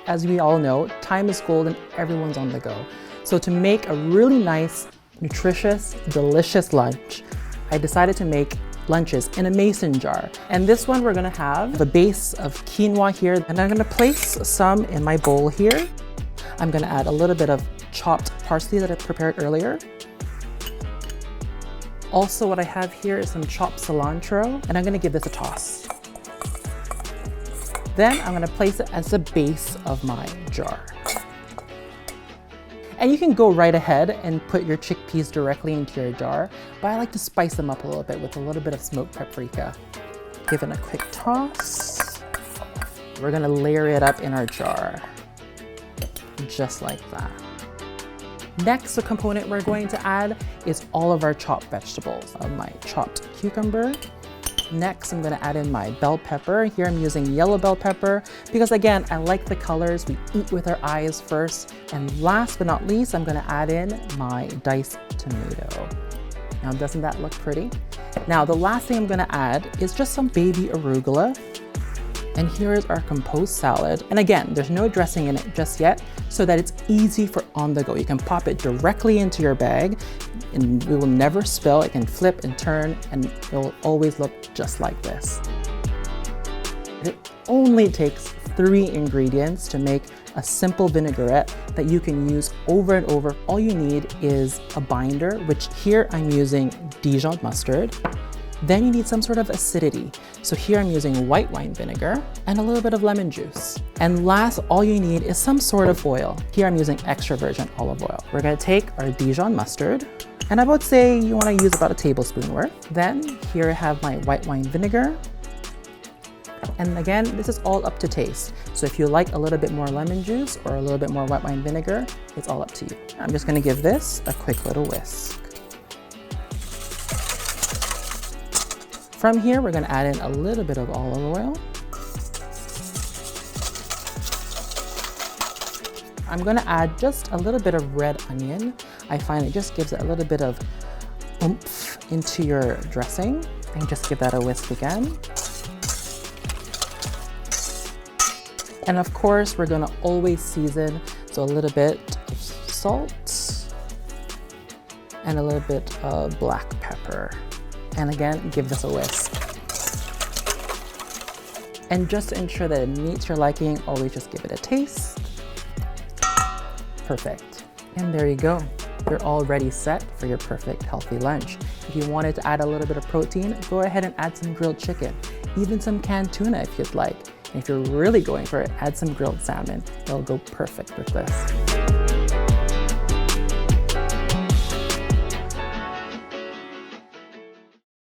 as we all know, time is gold and everyone's on the go. So to make a really nice, nutritious, delicious lunch, I decided to make lunches in a mason jar. And this one we're gonna have a base of quinoa here, and I'm gonna place some in my bowl here. I'm gonna add a little bit of chopped parsley that I prepared earlier. Also, what I have here is some chopped cilantro, and I'm gonna give this a toss. Then I'm gonna place it as the base of my jar. And you can go right ahead and put your chickpeas directly into your jar, but I like to spice them up a little bit with a little bit of smoked paprika. Give it a quick toss. We're gonna layer it up in our jar, just like that. Next, the component we're going to add is all of our chopped vegetables. My chopped cucumber. Next, I'm gonna add in my bell pepper. Here I'm using yellow bell pepper because again, I like the colors. We eat with our eyes first. And last but not least, I'm gonna add in my diced tomato. Now, doesn't that look pretty? Now, the last thing I'm gonna add is just some baby arugula. And here is our composed salad. And again, there's no dressing in it just yet, so that it's easy for on the go. You can pop it directly into your bag and it will never spill. It can flip and turn and it will always look just like this. It only takes 3 ingredients to make a simple vinaigrette that you can use over and over. All you need is a binder, which here I'm using Dijon mustard. Then you need some sort of acidity. So here I'm using white wine vinegar and a little bit of lemon juice. And last, all you need is some sort of oil. Here I'm using extra virgin olive oil. We're gonna take our Dijon mustard, and I would say you wanna use about a tablespoon worth. Then here I have my white wine vinegar. And again, this is all up to taste. So if you like a little bit more lemon juice or a little bit more white wine vinegar, it's all up to you. I'm just gonna give this a quick little whisk. From here, we're gonna add in a little bit of olive oil. I'm gonna add just a little bit of red onion. I find it just gives it a little bit of oomph into your dressing. And just give that a whisk again. And of course, we're gonna always season, so a little bit of salt and a little bit of black pepper. And again, give this a whisk. And just to ensure that it meets your liking, always just give it a taste. Perfect. And there you go. You're already set for your perfect healthy lunch. If you wanted to add a little bit of protein, go ahead and add some grilled chicken, even some canned tuna if you'd like. And if you're really going for it, add some grilled salmon. It'll go perfect with this.